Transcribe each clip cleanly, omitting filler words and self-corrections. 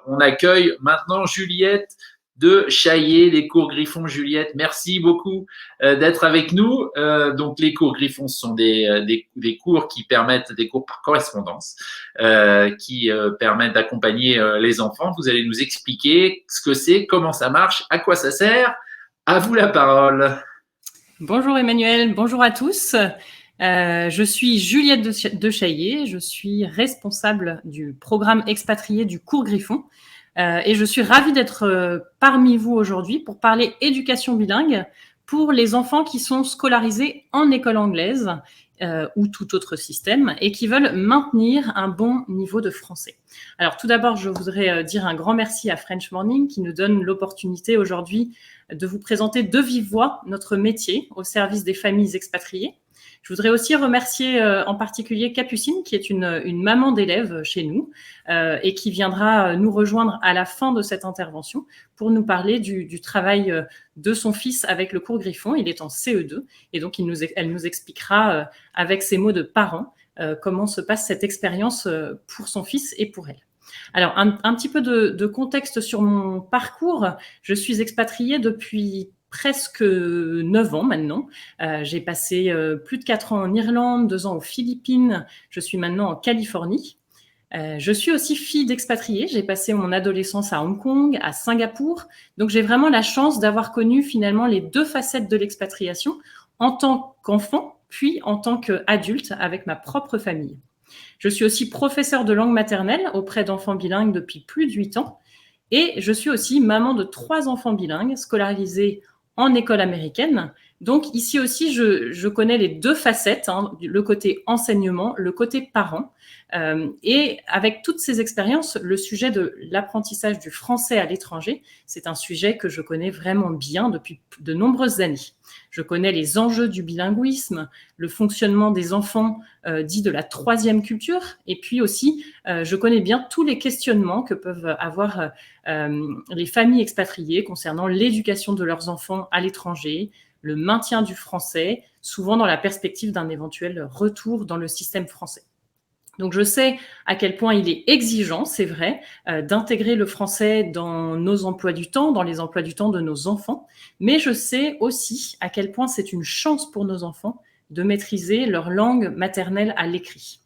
on accueille maintenant Juliette de Chaillé, les cours Griffon. Juliette, merci beaucoup d'être avec nous. Donc, les cours Griffon sont des cours qui permettent, des cours par correspondance, qui permettent d'accompagner les enfants. Vous allez nous expliquer ce que c'est, comment ça marche, à quoi ça sert. À vous la parole. Bonjour Emmanuel, bonjour à tous. Je suis Juliette de Chaillé, je suis responsable du programme expatrié du cours Griffon et je suis ravie d'être parmi vous aujourd'hui pour parler éducation bilingue pour les enfants qui sont scolarisés en école anglaise ou tout autre système et qui veulent maintenir un bon niveau de français. Alors tout d'abord, je voudrais dire un grand merci à French Morning qui nous donne l'opportunité aujourd'hui de vous présenter de vive voix notre métier au service des familles expatriées. Je voudrais aussi remercier en particulier Capucine, qui est une maman d'élève chez nous et qui viendra nous rejoindre à la fin de cette intervention pour nous parler du travail de son fils avec le cours Griffon. Il est en CE2 et donc elle nous expliquera avec ses mots de parents comment se passe cette expérience pour son fils et pour elle. Alors, un petit peu de contexte sur mon parcours. Je suis expatriée depuis presque 9 ans maintenant. J'ai passé plus de 4 ans en Irlande, 2 ans aux Philippines. Je suis maintenant en Californie. Je suis aussi fille d'expatriés. J'ai passé mon adolescence à Hong Kong, à Singapour. Donc, j'ai vraiment la chance d'avoir connu finalement les deux facettes de l'expatriation en tant qu'enfant, puis en tant qu'adulte avec ma propre famille. Je suis aussi professeure de langue maternelle auprès d'enfants bilingues depuis plus de 8 ans. Et je suis aussi maman de 3 enfants bilingues scolarisés en école américaine. Donc ici aussi, je connais les deux facettes, le côté enseignement, le côté parent. Et avec toutes ces expériences, le sujet de l'apprentissage du français à l'étranger, c'est un sujet que je connais vraiment bien depuis de nombreuses années. Je connais les enjeux du bilinguisme, le fonctionnement des enfants dits de la troisième culture, et puis aussi, je connais bien tous les questionnements que peuvent avoir les familles expatriées concernant l'éducation de leurs enfants à l'étranger, le maintien du français, souvent dans la perspective d'un éventuel retour dans le système français. Donc je sais à quel point il est exigeant, c'est vrai, d'intégrer le français dans nos emplois du temps, dans les emplois du temps de nos enfants, mais je sais aussi à quel point c'est une chance pour nos enfants de maîtriser leur langue maternelle à l'écrit.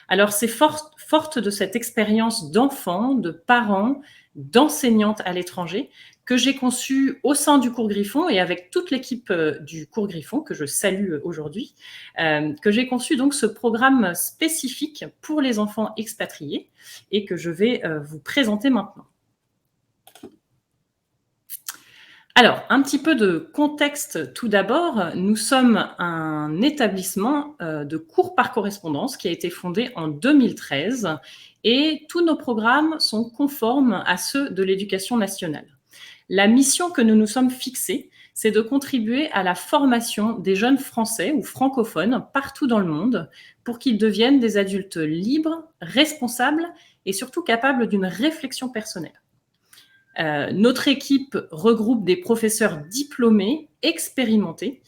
Alors c'est forte de cette expérience d'enfant, de parents, d'enseignante à l'étranger que j'ai conçue au sein du cours Griffon et avec toute l'équipe du cours Griffon que je salue aujourd'hui, que j'ai conçu donc ce programme spécifique pour les enfants expatriés et que je vais vous présenter maintenant. Alors, un petit peu de contexte tout d'abord. Nous sommes un établissement de cours par correspondance qui a été fondé en 2013 et tous nos programmes sont conformes à ceux de l'éducation nationale. La mission que nous nous sommes fixée, c'est de contribuer à la formation des jeunes Français ou francophones partout dans le monde pour qu'ils deviennent des adultes libres, responsables et surtout capables d'une réflexion personnelle. Notre équipe regroupe des professeurs diplômés, expérimentés,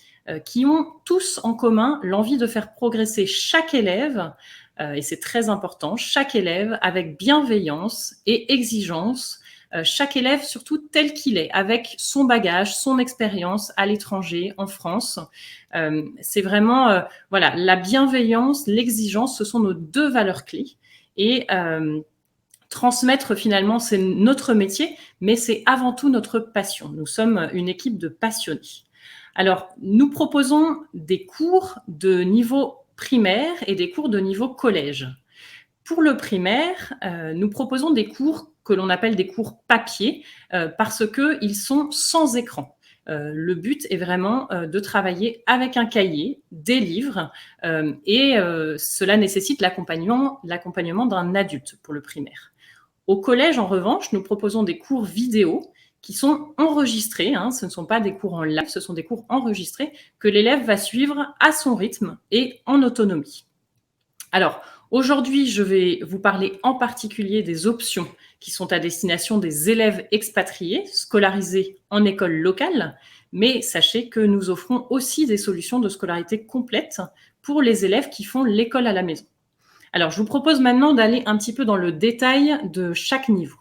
qui ont tous en commun l'envie de faire progresser chaque élève, et c'est très important, chaque élève avec bienveillance et exigence, chaque élève surtout tel qu'il est, avec son bagage, son expérience à l'étranger, en France. C'est vraiment, voilà, la bienveillance, l'exigence, ce sont nos deux valeurs clés. Et transmettre, finalement, c'est notre métier, mais c'est avant tout notre passion. Nous sommes une équipe de passionnés. Alors, nous proposons des cours de niveau primaire et des cours de niveau collège. Pour le primaire, nous proposons des cours que l'on appelle des cours papier parce qu'ils sont sans écran. Le but est vraiment de travailler avec un cahier, des livres, et cela nécessite l'accompagnement d'un adulte pour le primaire. Au collège, en revanche, nous proposons des cours vidéo qui sont enregistrés. Ce ne sont pas des cours en live, ce sont des cours enregistrés que l'élève va suivre à son rythme et en autonomie. Alors, aujourd'hui, je vais vous parler en particulier des options qui sont à destination des élèves expatriés, scolarisés en école locale, mais sachez que nous offrons aussi des solutions de scolarité complète pour les élèves qui font l'école à la maison. Alors, je vous propose maintenant d'aller un petit peu dans le détail de chaque niveau.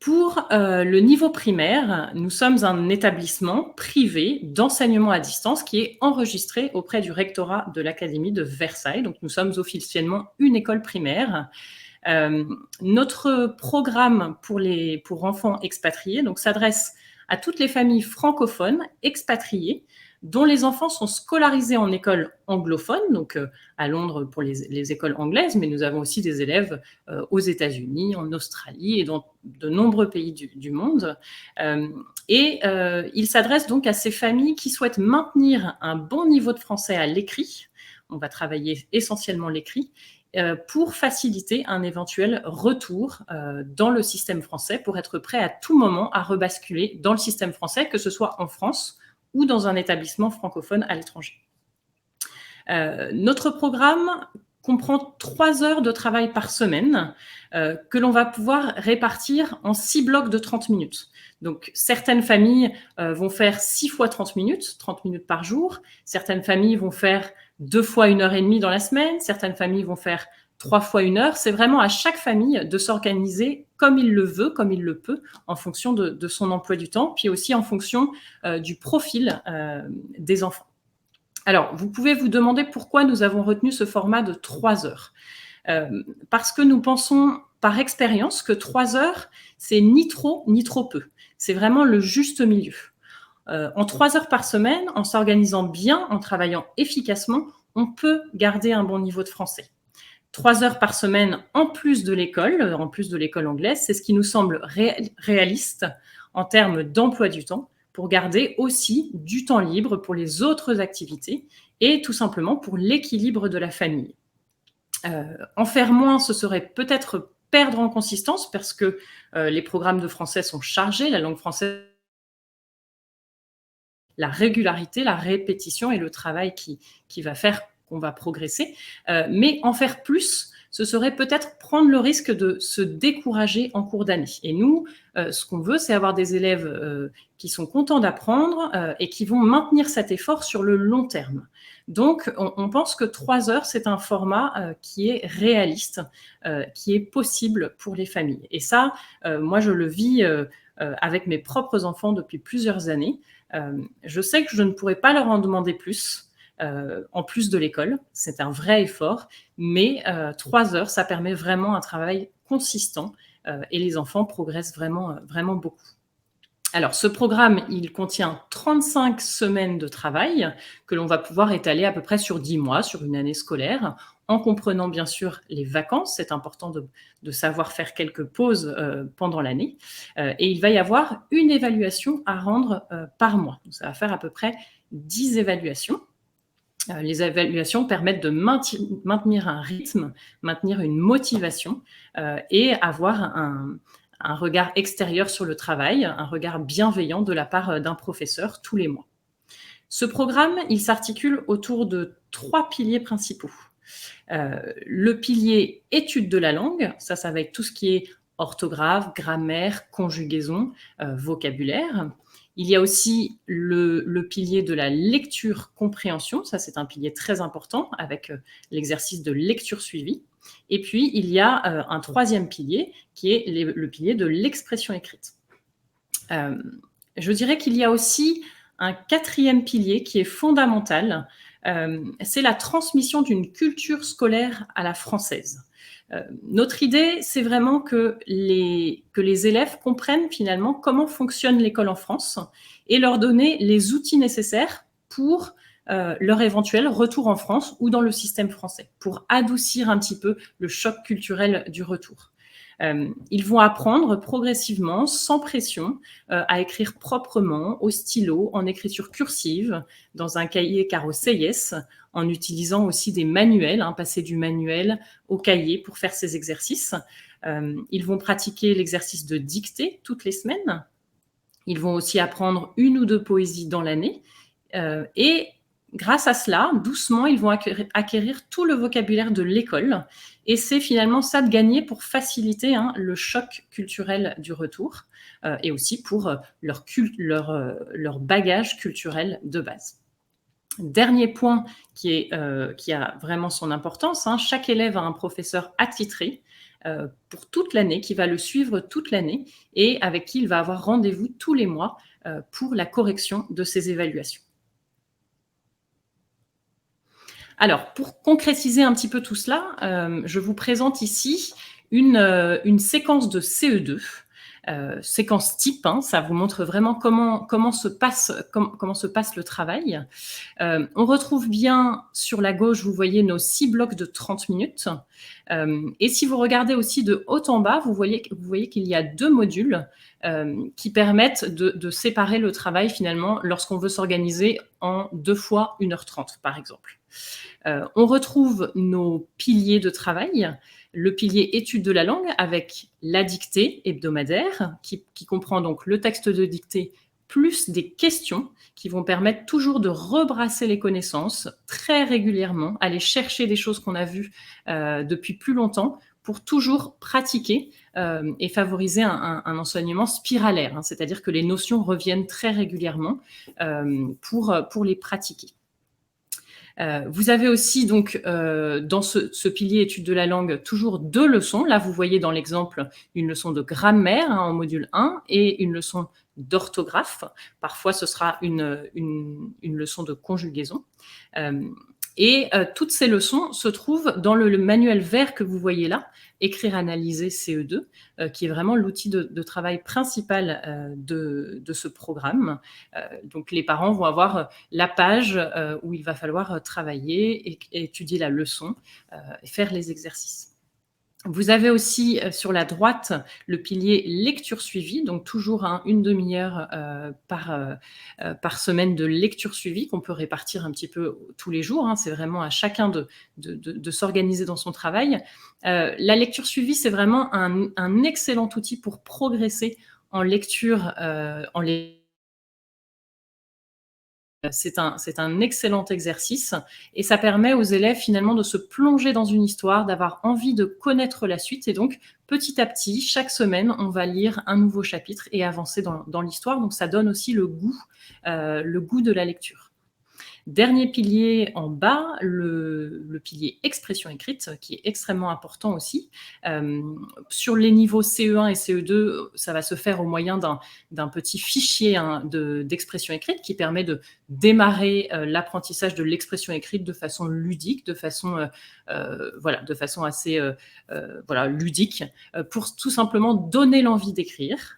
Pour le niveau primaire, nous sommes un établissement privé d'enseignement à distance qui est enregistré auprès du rectorat de l'Académie de Versailles. Donc, nous sommes officiellement une école primaire. Notre programme pour enfants expatriés s'adresse à toutes les familles francophones expatriées dont les enfants sont scolarisés en école anglophone, donc à Londres pour les écoles anglaises, mais nous avons aussi des élèves aux États-Unis, en Australie et dans de nombreux pays du monde. Il s'adresse donc à ces familles qui souhaitent maintenir un bon niveau de français à l'écrit. On va travailler essentiellement l'écrit pour faciliter un éventuel retour dans le système français, pour être prêt à tout moment à rebasculer dans le système français, que ce soit en France ou dans un établissement francophone à l'étranger. Notre programme comprend 3 heures de travail par semaine que l'on va pouvoir répartir en 6 blocs de 30 minutes. Donc, certaines familles vont faire 6 fois 30 minutes par jour. Certaines familles vont faire 2 fois 1h30 dans la semaine. Certaines familles vont faire 3 fois 1 heure. C'est vraiment à chaque famille de s'organiser comme il le veut, comme il le peut, en fonction de son emploi du temps, puis aussi en fonction du profil des enfants. Alors, vous pouvez vous demander pourquoi nous avons retenu ce format de 3 heures. Parce que nous pensons par expérience que 3 heures, c'est ni trop ni trop peu. C'est vraiment le juste milieu. En 3 heures par semaine, en s'organisant bien, en travaillant efficacement, on peut garder un bon niveau de français. 3 heures par semaine en plus de l'école anglaise, c'est ce qui nous semble réaliste en termes d'emploi du temps, pour garder aussi du temps libre pour les autres activités et tout simplement pour l'équilibre de la famille. En faire moins, ce serait peut-être perdre en consistance parce que les programmes de français sont chargés, la langue française, la régularité, la répétition et le travail qui va faire qu'on va progresser. Mais en faire plus, ce serait peut-être prendre le risque de se décourager en cours d'année. Et nous, ce qu'on veut, c'est avoir des élèves qui sont contents d'apprendre et qui vont maintenir cet effort sur le long terme. Donc, on pense que 3 heures, c'est un format qui est réaliste, qui est possible pour les familles. Et ça, moi, je le vis avec mes propres enfants depuis plusieurs années. Je sais que je ne pourrais pas leur en demander plus, en plus de l'école. C'est un vrai effort, mais 3 heures, ça permet vraiment un travail consistant et les enfants progressent vraiment, vraiment beaucoup. Alors, ce programme, il contient 35 semaines de travail que l'on va pouvoir étaler à peu près sur 10 mois, sur une année scolaire, en comprenant bien sûr les vacances. C'est important de savoir faire quelques pauses pendant l'année. Et il va y avoir une évaluation à rendre par mois. Donc, ça va faire à peu près 10 évaluations. Les évaluations permettent de maintenir un rythme, maintenir une motivation et avoir un regard extérieur sur le travail, un regard bienveillant de la part d'un professeur tous les mois. Ce programme, il s'articule autour de 3 piliers principaux. Le pilier étude de la langue, ça va être tout ce qui est orthographe, grammaire, conjugaison, vocabulaire. Il y a aussi le pilier de la lecture-compréhension, ça c'est un pilier très important avec l'exercice de lecture suivie. Et puis, il y a un troisième pilier qui est le pilier de l'expression écrite. Je dirais qu'il y a aussi un 4e pilier qui est fondamental, c'est la transmission d'une culture scolaire à la française. Notre idée, c'est vraiment que les élèves comprennent finalement comment fonctionne l'école en France et leur donner les outils nécessaires pour leur éventuel retour en France ou dans le système français, pour adoucir un petit peu le choc culturel du retour. Ils vont apprendre progressivement, sans pression, à écrire proprement, au stylo, en écriture cursive, dans un cahier Karo Seyès, en utilisant aussi des manuels, passer du manuel au cahier pour faire ces exercices. Ils vont pratiquer l'exercice de dictée toutes les semaines. Ils vont aussi apprendre 1 ou 2 poésies dans l'année. Et grâce à cela, doucement, ils vont acquérir tout le vocabulaire de l'école. Et c'est finalement ça de gagner pour faciliter le choc culturel du retour et aussi pour leur bagage culturel de base. Dernier point qui a vraiment son importance, chaque élève a un professeur attitré pour toute l'année, qui va le suivre toute l'année et avec qui il va avoir rendez-vous tous les mois pour la correction de ses évaluations. Alors, pour concrétiser un petit peu tout cela, je vous présente ici une séquence de CE2, séquence type, hein, ça vous montre vraiment comment se passe le travail. On retrouve bien sur la gauche, vous voyez nos 6 blocs de 30 minutes. Et si vous regardez aussi de haut en bas, vous voyez qu'il y a 2 modules qui permettent de séparer le travail finalement lorsqu'on veut s'organiser en 2 fois 1h30 par exemple. On retrouve nos piliers de travail, le pilier étude de la langue avec la dictée hebdomadaire qui comprend donc le texte de dictée plus des questions qui vont permettre toujours de rebrasser les connaissances très régulièrement, aller chercher des choses qu'on a vues depuis plus longtemps pour toujours pratiquer et favoriser un enseignement spiralaire, hein, c'est-à-dire que les notions reviennent très régulièrement pour les pratiquer. Vous avez aussi donc dans ce pilier étude de la langue toujours 2 leçons. Là, vous voyez dans l'exemple une leçon de grammaire en module 1 et une leçon d'orthographe. Parfois, ce sera une leçon de conjugaison. Toutes ces leçons se trouvent dans le manuel vert que vous voyez là, Écrire, analyser CE2, qui est vraiment l'outil de travail principal de ce programme. Donc les parents vont avoir la page où il va falloir travailler, et étudier la leçon et faire les exercices. Vous avez aussi sur la droite le pilier lecture suivie, donc toujours une demi-heure par semaine de lecture suivie qu'on peut répartir un petit peu tous les jours. Hein. C'est vraiment à chacun de s'organiser dans son travail. La lecture suivie, c'est vraiment un excellent outil pour progresser en lecture, c'est un excellent exercice et ça permet aux élèves finalement de se plonger dans une histoire, d'avoir envie de connaître la suite et donc petit à petit, chaque semaine, on va lire un nouveau chapitre et avancer dans l'histoire. Donc ça donne aussi le goût de la lecture. Dernier pilier en bas, le pilier expression écrite, qui est extrêmement important aussi. Sur les niveaux CE1 et CE2, ça va se faire au moyen d'un petit fichier d'expression écrite qui permet de démarrer l'apprentissage de l'expression écrite de façon ludique, de façon assez ludique, pour tout simplement donner l'envie d'écrire.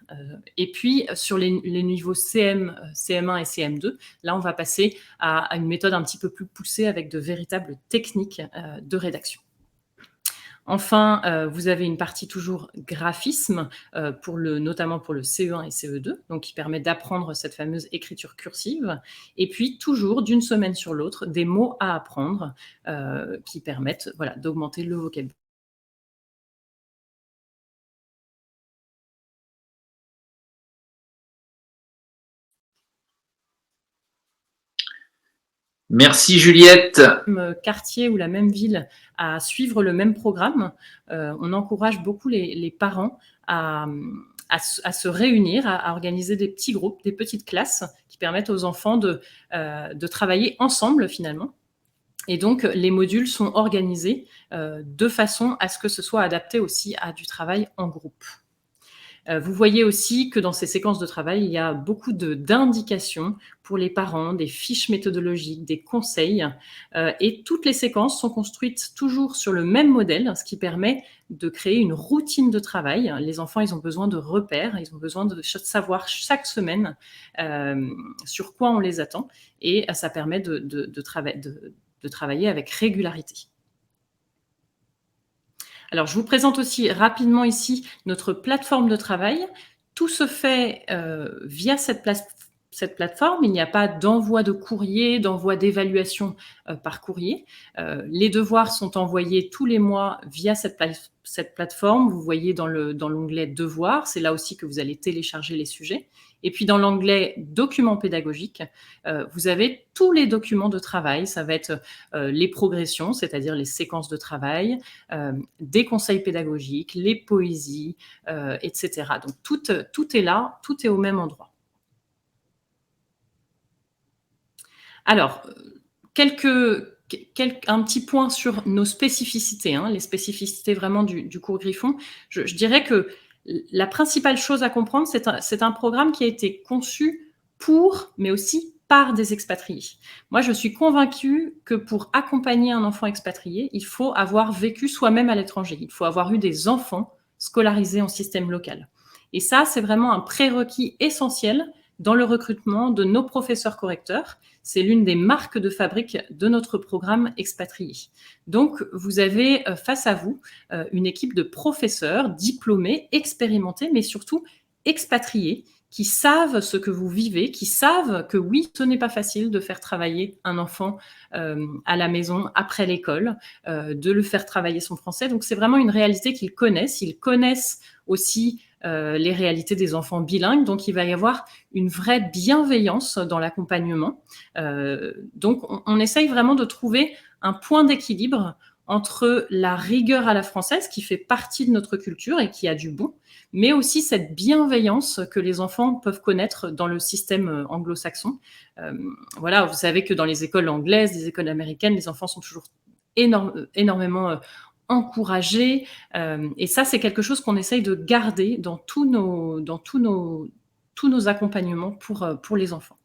Et puis, sur les niveaux CM1 et CM2, là, on va passer à une méthode un petit peu plus poussée avec de véritables techniques de rédaction. Enfin, vous avez une partie toujours graphisme, notamment pour le CE1 et CE2, donc qui permet d'apprendre cette fameuse écriture cursive. Et puis, toujours, d'une semaine sur l'autre, des mots à apprendre qui permettent d'augmenter le vocabulaire. Merci Juliette. Même quartier ou la même ville à suivre le même programme, on encourage beaucoup les parents à se réunir, à organiser des petits groupes, des petites classes qui permettent aux enfants de travailler ensemble finalement. Et donc, les modules sont organisés de façon à ce que ce soit adapté aussi à du travail en groupe. Vous voyez aussi que dans ces séquences de travail, il y a beaucoup d'indications pour les parents, des fiches méthodologiques, des conseils. Et toutes les séquences sont construites toujours sur le même modèle, ce qui permet de créer une routine de travail. Les enfants, ils ont besoin de repères, ils ont besoin de savoir chaque semaine sur quoi on les attend. Et ça permet de travailler avec régularité. Alors, je vous présente aussi rapidement ici notre plateforme de travail. Tout se fait via cette plateforme. Il n'y a pas d'envoi de courrier, d'envoi d'évaluation par courrier. Les devoirs sont envoyés tous les mois via cette plateforme. Vous voyez dans l'onglet Devoirs, c'est là aussi que vous allez télécharger les sujets. Et puis dans l'onglet Documents pédagogiques, vous avez tous les documents de travail. Ça va être les progressions, c'est-à-dire les séquences de travail, des conseils pédagogiques, les poésies, etc. Donc tout est là, tout est au même endroit. Alors, quelques un petit point sur nos spécificités, les spécificités vraiment du cours Griffon. Je dirais que la principale chose à comprendre, c'est un programme qui a été conçu pour, mais aussi par des expatriés. Moi, je suis convaincue que pour accompagner un enfant expatrié, il faut avoir vécu soi-même à l'étranger. Il faut avoir eu des enfants scolarisés en système local. Et ça, c'est vraiment un prérequis essentiel dans le recrutement de nos professeurs correcteurs. C'est l'une des marques de fabrique de notre programme expatrié. Donc, vous avez face à vous une équipe de professeurs diplômés, expérimentés, mais surtout expatriés, qui savent ce que vous vivez, qui savent que oui, ce n'est pas facile de faire travailler un enfant à la maison après l'école, de le faire travailler son français. Donc, c'est vraiment une réalité qu'ils connaissent. Ils connaissent aussi les réalités des enfants bilingues. Donc, il va y avoir une vraie bienveillance dans l'accompagnement. Donc, on essaye vraiment de trouver un point d'équilibre entre la rigueur à la française, qui fait partie de notre culture et qui a du bon, mais aussi cette bienveillance que les enfants peuvent connaître dans le système anglo-saxon. Voilà, vous savez que dans les écoles anglaises, les écoles américaines, les enfants sont toujours énormément encouragés. Et ça, c'est quelque chose qu'on essaye de garder dans tous nos accompagnements pour les enfants.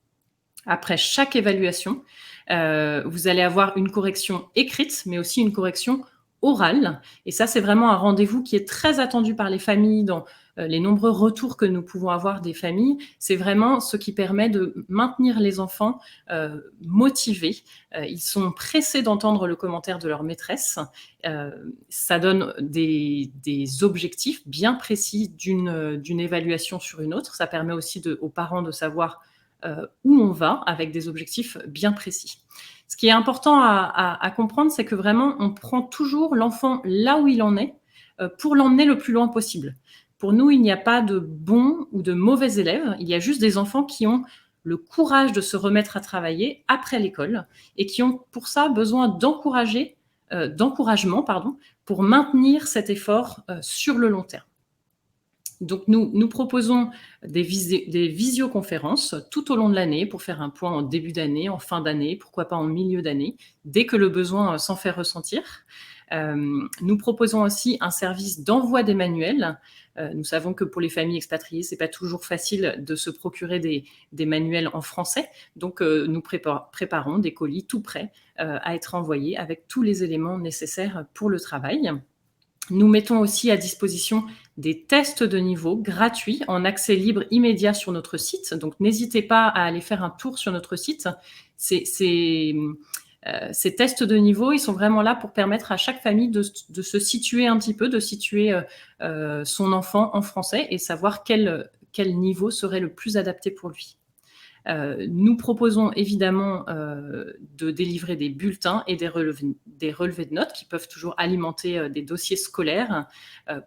Après chaque évaluation, vous allez avoir une correction écrite, mais aussi une correction orale. Et ça, c'est vraiment un rendez-vous qui est très attendu par les familles dans les nombreux retours que nous pouvons avoir des familles. C'est vraiment ce qui permet de maintenir les enfants motivés. Ils sont pressés d'entendre le commentaire de leur maîtresse. Ça donne des objectifs bien précis d'une évaluation sur une autre. Ça permet aussi aux parents de savoir où on va avec des objectifs bien précis. Ce qui est important à comprendre, c'est que vraiment, on prend toujours l'enfant là où il en est pour l'emmener le plus loin possible. Pour nous, il n'y a pas de bons ou de mauvais élèves, il y a juste des enfants qui ont le courage de se remettre à travailler après l'école et qui ont pour ça besoin d'encouragement pour maintenir cet effort sur le long terme. Donc, nous proposons des visioconférences tout au long de l'année pour faire un point en début d'année, en fin d'année, pourquoi pas en milieu d'année, dès que le besoin s'en fait ressentir. Nous proposons aussi un service d'envoi des manuels. Nous savons que pour les familles expatriées, c'est pas toujours facile de se procurer des manuels en français. Donc, nous préparons des colis tout prêts à être envoyés avec tous les éléments nécessaires pour le travail. Nous mettons aussi à disposition des tests de niveau gratuits en accès libre immédiat sur notre site. Donc, n'hésitez pas à aller faire un tour sur notre site. Ces tests de niveau, ils sont vraiment là pour permettre à chaque famille de se situer un petit peu, de situer son enfant en français et savoir quel niveau serait le plus adapté pour lui. Nous proposons évidemment de délivrer des bulletins et des relevés de notes qui peuvent toujours alimenter des dossiers scolaires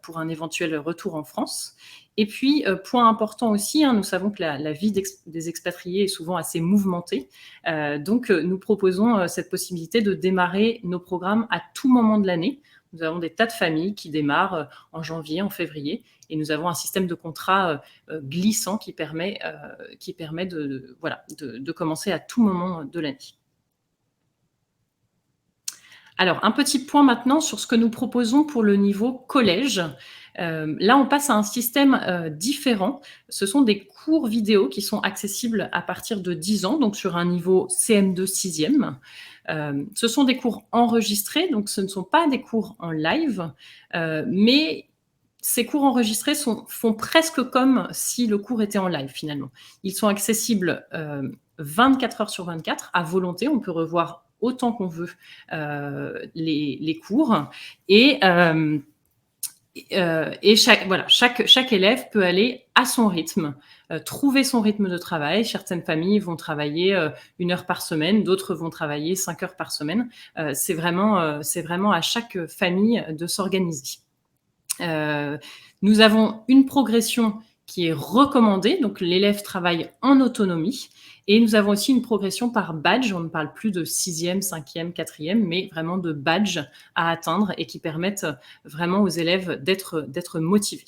pour un éventuel retour en France. Et puis, point important aussi, nous savons que la vie des expatriés est souvent assez mouvementée. Donc, nous proposons cette possibilité de démarrer nos programmes à tout moment de l'année. Nous avons des tas de familles qui démarrent en janvier, en février, et nous avons un système de contrat glissant qui permet de commencer à tout moment de l'année. Alors, un petit point maintenant sur ce que nous proposons pour le niveau collège. Là, on passe à un système différent. Ce sont des cours vidéo qui sont accessibles à partir de 10 ans, donc sur un niveau CM2 6e. Ce sont des cours enregistrés, donc ce ne sont pas des cours en live, mais ces cours enregistrés font presque comme si le cours était en live finalement. Ils sont accessibles 24 heures sur 24 à volonté. On peut revoir autant qu'on veut les cours et chaque élève peut aller à son rythme, trouver son rythme de travail. Certaines familles vont travailler 1 heure par semaine, d'autres vont travailler 5 heures par semaine. C'est vraiment à chaque famille de s'organiser. Nous avons une progression qui est recommandée, donc l'élève travaille en autonomie, et nous avons aussi une progression par badge. On ne parle plus de 6e, 5e, 4e, mais vraiment de badge à atteindre et qui permettent vraiment aux élèves d'être motivés.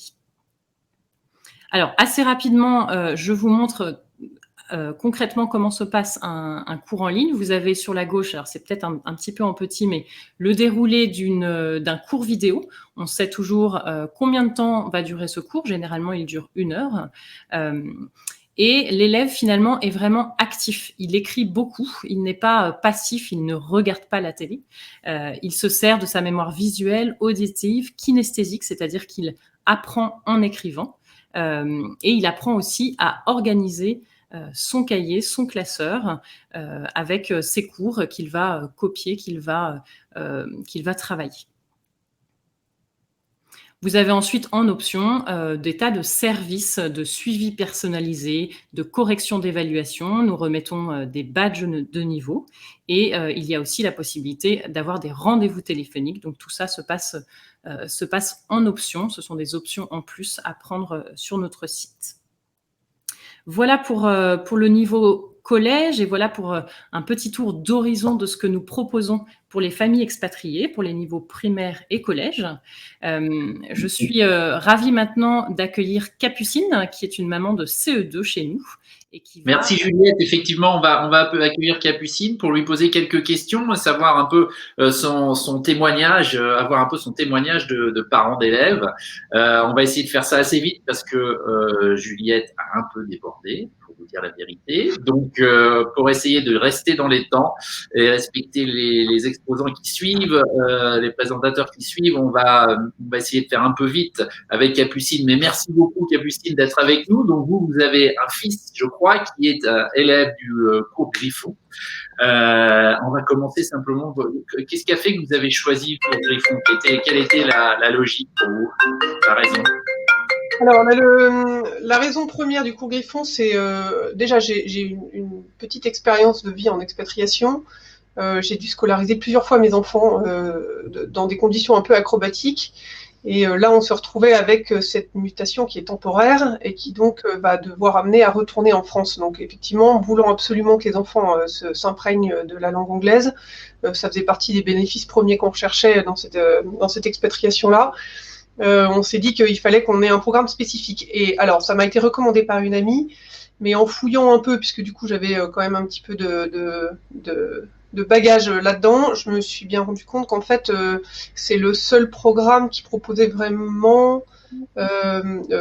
Alors, assez rapidement, je vous montre concrètement, comment se passe un cours en ligne? Vous avez sur la gauche, alors c'est peut-être un petit peu en petit, mais le déroulé d'un cours vidéo. On sait toujours combien de temps va durer ce cours. Généralement, il dure 1 heure. Et l'élève, finalement, est vraiment actif. Il écrit beaucoup. Il n'est pas passif. Il ne regarde pas la télé. Il se sert de sa mémoire visuelle, auditive, kinesthésique, c'est-à-dire qu'il apprend en écrivant. Et il apprend aussi à organiser son cahier, son classeur, avec ses cours qu'il va copier, qu'il va travailler. Vous avez ensuite en option des tas de services de suivi personnalisé, de correction d'évaluation. Nous remettons des badges de niveau et il y a aussi la possibilité d'avoir des rendez-vous téléphoniques. Donc tout ça se passe en option. Ce sont des options en plus à prendre sur notre site. Voilà pour le niveau collège et voilà pour un petit tour d'horizon de ce que nous proposons pour les familles expatriées, pour les niveaux primaires et collège. Je suis ravie maintenant d'accueillir Capucine, qui est une maman de CE2 chez nous. Et qui va... Merci Juliette. Effectivement, on va accueillir Capucine pour lui poser quelques questions, savoir un peu son témoignage, avoir un peu son témoignage de parents d'élèves. On va essayer de faire ça assez vite parce que Juliette a un peu débordé, pour vous dire la vérité. Donc, pour essayer de rester dans les temps et respecter les exposants qui suivent, les présentateurs qui suivent, on va essayer de faire un peu vite avec Capucine. Mais merci beaucoup Capucine d'être avec nous. Donc vous avez un fils, je crois, qui est élève du cours Griffon. On va commencer simplement. Qu'est-ce qui a fait que vous avez choisi le cours Griffon? Quelle était la logique pour vous, la raison? Alors, la raison première du cours Griffon, c'est déjà j'ai une petite expérience de vie en expatriation. J'ai dû scolariser plusieurs fois mes enfants dans des conditions un peu acrobatiques. Et là, on se retrouvait avec cette mutation qui est temporaire et qui donc va devoir amener à retourner en France. Donc effectivement, voulant absolument que les enfants s'imprègnent de la langue anglaise, ça faisait partie des bénéfices premiers qu'on recherchait dans cette expatriation-là. On s'est dit qu'il fallait qu'on ait un programme spécifique. Et alors, ça m'a été recommandé par une amie, mais en fouillant un peu, puisque du coup, j'avais quand même un petit peu de bagage là-dedans, je me suis bien rendu compte qu'en fait, c'est le seul programme qui proposait vraiment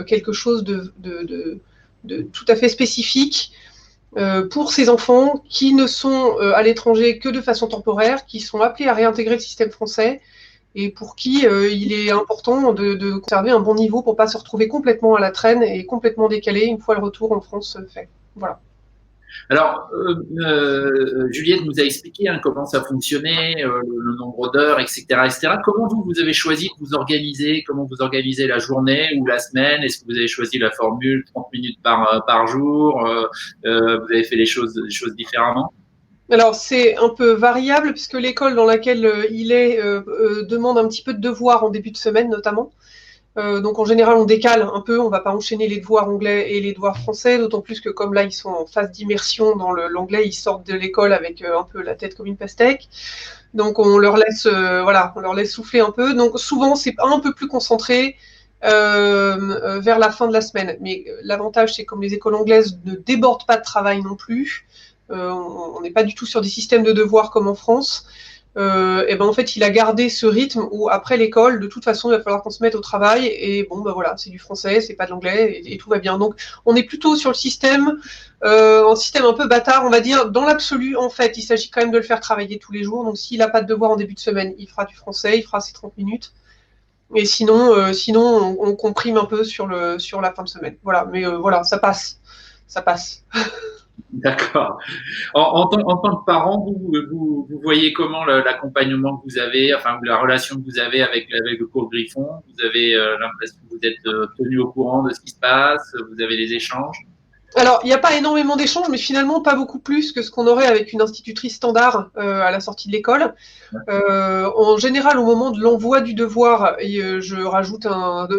quelque chose de tout à fait spécifique pour ces enfants qui ne sont à l'étranger que de façon temporaire, qui sont appelés à réintégrer le système français et pour qui il est important de conserver un bon niveau pour pas se retrouver complètement à la traîne et complètement décalé une fois le retour en France fait. Voilà. Alors, Juliette nous a expliqué comment ça fonctionnait, le nombre d'heures, etc., etc. Comment vous avez choisi de vous organiser? Comment vous organisez la journée ou la semaine? Est-ce que vous avez choisi la formule 30 minutes par jour? Vous avez fait les choses différemment? Alors, c'est un peu variable puisque l'école dans laquelle il est demande un petit peu de devoirs en début de semaine notamment. Donc en général, on décale un peu, on ne va pas enchaîner les devoirs anglais et les devoirs français, d'autant plus que comme là, ils sont en phase d'immersion dans l'anglais, ils sortent de l'école avec un peu la tête comme une pastèque. Donc on leur laisse, on leur laisse souffler un peu. Donc souvent, c'est un peu plus concentré vers la fin de la semaine. Mais l'avantage, c'est comme les écoles anglaises ne débordent pas de travail non plus, on n'est pas du tout sur des systèmes de devoirs comme en France. Et ben en fait, il a gardé ce rythme où après l'école, de toute façon, il va falloir qu'on se mette au travail. Et bon, ben voilà, c'est du français, c'est pas de l'anglais, et tout va bien. Donc, on est plutôt sur le système, un système un peu bâtard, on va dire. Dans l'absolu, en fait, il s'agit quand même de le faire travailler tous les jours. Donc, s'il n'a pas de devoir en début de semaine, il fera du français, il fera ses 30 minutes. Et sinon, on comprime un peu sur la fin de semaine. Voilà, mais voilà, ça passe. D'accord. En tant que parent, vous voyez comment l'accompagnement que vous avez, enfin la relation que vous avez avec le cours Griffon? Vous avez l'impression que vous êtes tenu au courant de ce qui se passe? Vous avez des échanges? Alors, il n'y a pas énormément d'échanges, mais finalement pas beaucoup plus que ce qu'on aurait avec une institutrice standard à la sortie de l'école. En général, au moment de l'envoi du devoir, je rajoute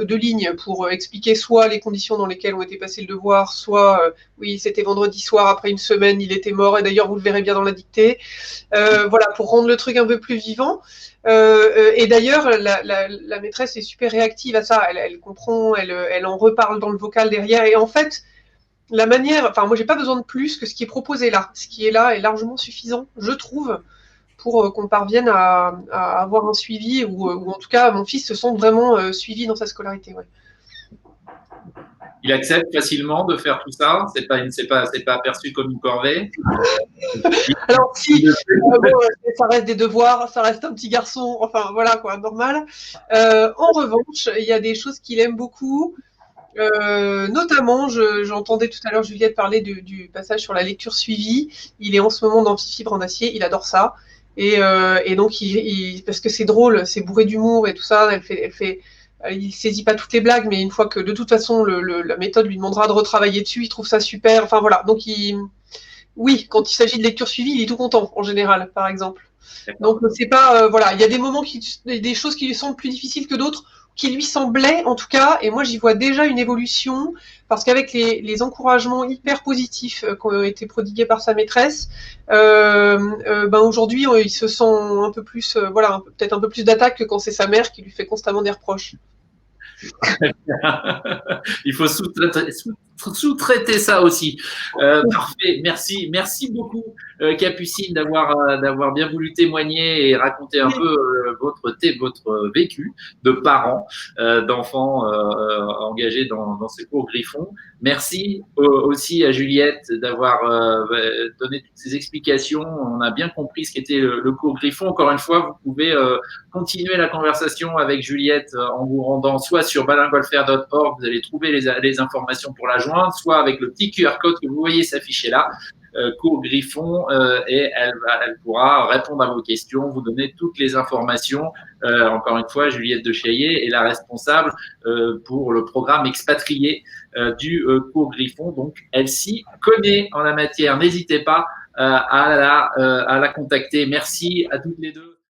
deux lignes pour expliquer soit les conditions dans lesquelles ont été passé le devoir, soit oui, c'était vendredi soir, après une semaine, il était mort, et d'ailleurs, vous le verrez bien dans la dictée. Voilà, pour rendre le truc un peu plus vivant. Et d'ailleurs, la maîtresse est super réactive à ça. Elle comprend, elle en reparle dans le vocal derrière. Et en fait, la manière, enfin moi j'ai pas besoin de plus que ce qui est proposé là. Ce qui est là est largement suffisant, je trouve, pour qu'on parvienne à avoir un suivi ou en tout cas mon fils se sente vraiment suivi dans sa scolarité. Ouais. Il accepte facilement de faire tout ça. C'est pas perçu comme une corvée. Alors si, ça reste des devoirs, ça reste un petit garçon, enfin voilà quoi, normal. En revanche, il y a des choses qu'il aime beaucoup. Notamment, j'entendais tout à l'heure Juliette parler du passage sur la lecture suivie. Il est en ce moment dans Amphifibre en acier, il adore ça. Et donc, parce que c'est drôle, c'est bourré d'humour et tout ça, il saisit pas toutes les blagues, mais une fois que de toute façon la méthode lui demandera de retravailler dessus, il trouve ça super. Enfin voilà, donc oui, quand il s'agit de lecture suivie, il est tout content en général, par exemple. Donc c'est pas voilà, il y a des moments des choses qui lui semblent plus difficiles que d'autres, qui lui semblaient en tout cas, et moi j'y vois déjà une évolution parce qu'avec les encouragements hyper positifs qui ont été prodigués par sa maîtresse, aujourd'hui il se sent un peu plus voilà, peut-être un peu plus d'attaque que quand c'est sa mère qui lui fait constamment des reproches. Il faut sous-traiter ça aussi. Parfait, merci beaucoup Capucine d'avoir bien voulu témoigner et raconter un peu votre vécu de parents d'enfants engagés dans ces cours Griffon. Merci aussi à Juliette d'avoir donné toutes ces explications. On a bien compris ce qu'était le cours Griffon. Encore une fois, vous pouvez continuer la conversation avec Juliette en vous rendant soit sur bilingualfair.org, vous allez trouver les informations pour la joindre, soit avec le petit QR code que vous voyez s'afficher là, cours Griffon, et elle pourra répondre à vos questions, vous donner toutes les informations. Encore une fois, Juliette de Chaillet est la responsable pour le programme expatrié du cours Griffon, donc elle s'y connaît en la matière. N'hésitez pas à la contacter. Merci à toutes les deux.